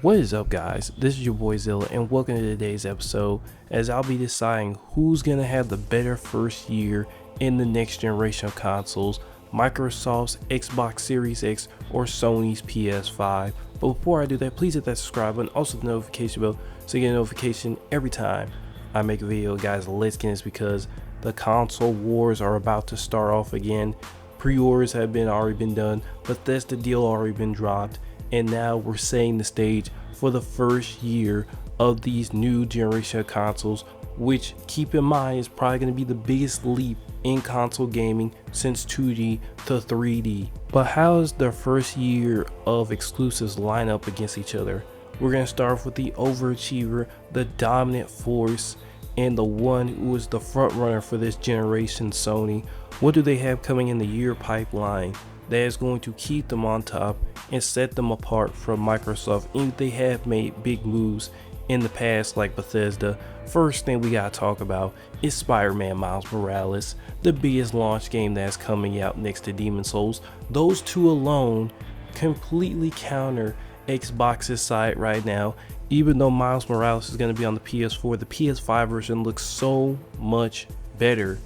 What is up, guys? This is your boy Zilla, and welcome to today's episode as I'll be deciding who's going to have the better first year in the next generation of consoles, Microsoft's Xbox Series X or Sony's PS5. But before I do that, please hit that subscribe button, also the notification bell, so you get a notification every time I make a video. Guys, let's get this because the console wars are about to start off again. Pre-orders have already been done, but that's the deal already been dropped. And now we're setting the stage for the first year of these new generation of consoles, which, keep in mind, is probably going to be the biggest leap in console gaming since 2D to 3D. But how does the first year of exclusives line up against each other? We're going to start off with the overachiever, the dominant force, and the one who is the front runner for this generation, Sony. What do they have coming in the year pipeline that is going to keep them on top and set them apart from Microsoft? And they have made big moves in the past, like Bethesda. First thing we gotta talk about is Spider-Man Miles Morales, the biggest launch game that's coming out next to Demon's Souls. Those two alone completely counter Xbox's side right now. Even though Miles Morales is going to be on the PS4, the PS5 version looks so much better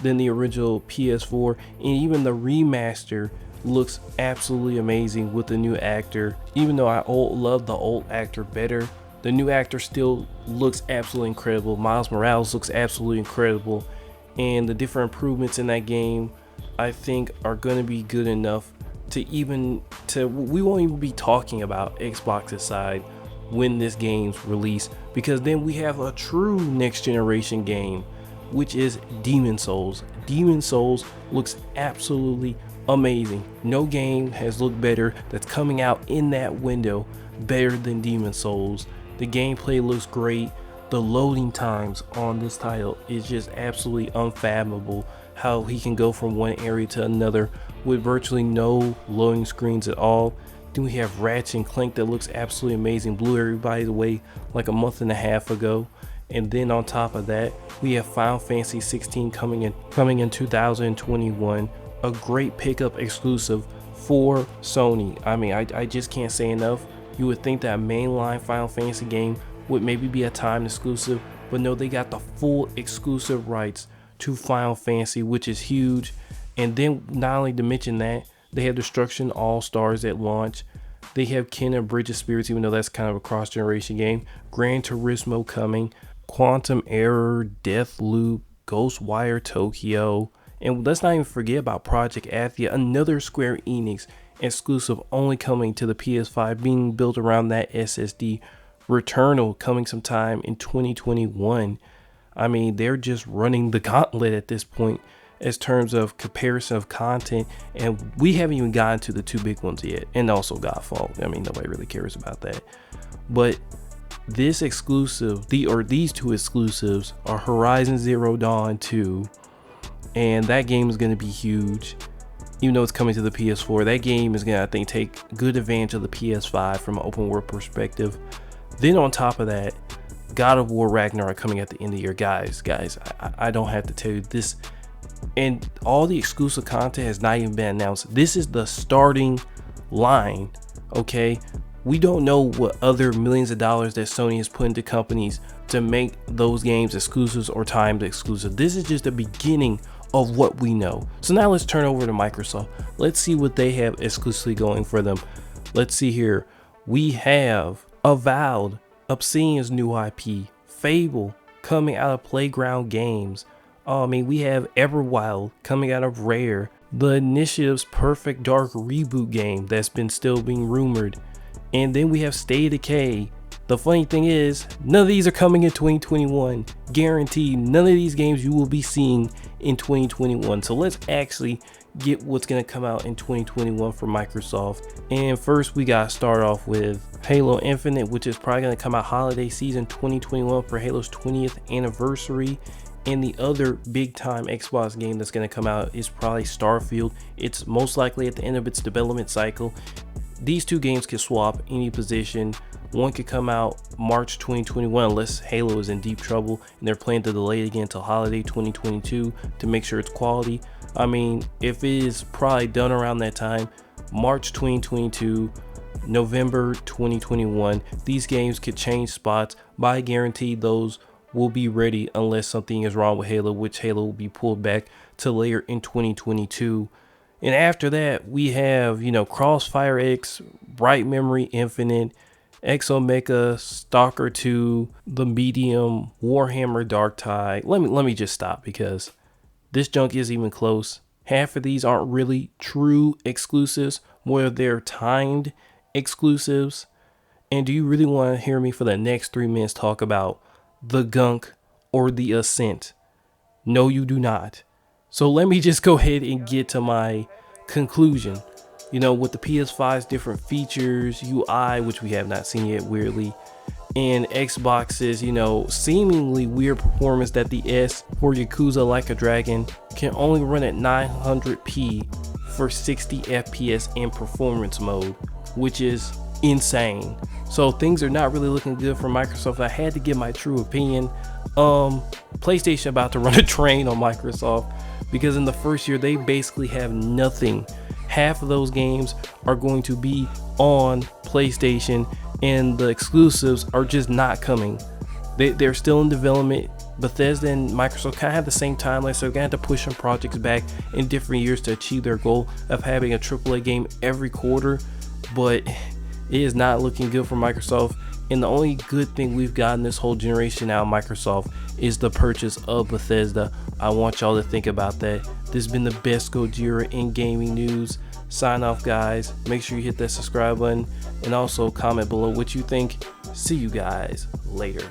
than the original PS4, and even the remaster looks absolutely amazing with the new actor. Even though I love the old actor better, the new actor still looks absolutely incredible. Miles Morales looks absolutely incredible, and the different improvements in that game I think are going to be good enough we won't even be talking about Xbox's side when this game's released, because then we have a true next generation game, which is Demon's Souls. Demon's Souls looks absolutely amazing. No game has looked better that's coming out in that window better than Demon's Souls. The gameplay looks great. The loading times on this title is just absolutely unfathomable, how he can go from one area to another with virtually no loading screens at all. Then we have Ratchet and Clank that looks absolutely amazing, blew everybody away like a month and a half ago. And then on top of that, we have Final Fantasy 16 coming in 2021, a great pickup exclusive for Sony. I mean, I just can't say enough. You would think that a mainline Final Fantasy game would maybe be a timed exclusive, but no, they got the full exclusive rights to Final Fantasy, which is huge. And then not only to mention that, they have Destruction All-Stars at launch. They have Kena Bridge of Spirits, even though that's kind of a cross-generation game. Gran Turismo coming. Quantum Error, Deathloop, Ghostwire Tokyo. And let's not even forget about Project Athia, another Square Enix exclusive only coming to the PS5, being built around that SSD. Returnal coming sometime in 2021. I mean, they're just running the gauntlet at this point as terms of comparison of content, and we haven't even gotten to the two big ones yet, and also Godfall. I mean, nobody really cares about that. But this exclusive, these two exclusives are Horizon Zero Dawn 2, and that game is going to be huge. Even though it's coming to the PS4, that game is going to, I think, take good advantage of the PS5 from an open world perspective. Then on top of that, God of War Ragnarok coming at the end of the year. Guys, I don't have to tell you this, and all the exclusive content has not even been announced. This is the starting line, okay? We don't know what other millions of dollars that Sony has put into companies to make those games exclusives or timed exclusive. This is just the beginning of what we know. So now let's turn over to Microsoft. Let's see what they have exclusively going for them. Let's see here. We have Avowed, Obsidian's new IP, Fable coming out of Playground Games. I mean, we have Everwild coming out of Rare, the Initiative's Perfect Dark reboot game that's still being rumored, and then we have State of Decay. The funny thing is, none of these are coming in 2021. Guaranteed, none of these games you will be seeing in 2021. So let's actually get what's going to come out in 2021 for Microsoft. And first, we got to start off with Halo Infinite, which is probably going to come out holiday season 2021 for Halo's 20th anniversary. And the other big time Xbox game that's going to come out is probably Starfield. It's most likely at the end of its development cycle. These two games can swap any position. One could come out March 2021 unless Halo is in deep trouble and they're planning to delay it again until holiday 2022 to make sure it's quality. I mean, if it is probably done around that time, March 2022, November 2021. These games could change spots, but I guarantee those will be ready unless something is wrong with Halo, which Halo will be pulled back to later in 2022. And after that, we have, Crossfire X, Bright Memory Infinite, Exomecha, Stalker 2, The Medium, Warhammer Dark Tide. Let me just stop because this junk isn't even close. Half of these aren't really true exclusives, more they're timed exclusives. And do you really want to hear me for the next 3 minutes talk about the gunk or the Ascent? No, you do not. So let me just go ahead and get to my conclusion. With the PS5's different features, UI, which we have not seen yet, weirdly, and Xbox's, seemingly weird performance that the S for Yakuza Like a Dragon can only run at 900p for 60 FPS in performance mode, which is insane. So things are not really looking good for Microsoft. I had to give my true opinion. PlayStation about to run a train on Microsoft because in the first year they basically have nothing. Half of those games are going to be on PlayStation and the exclusives are just not coming. They're still in development. Bethesda and Microsoft kind of have the same timeline, so they're going to have to push some projects back in different years to achieve their goal of having a AAA game every quarter. But it is not looking good for Microsoft. And the only good thing we've gotten this whole generation out of Microsoft is the purchase of Bethesda. I want y'all to think about that. This has been the best Gojira in gaming news. Sign off, guys. Make sure you hit that subscribe button and also comment below what you think. See you guys later.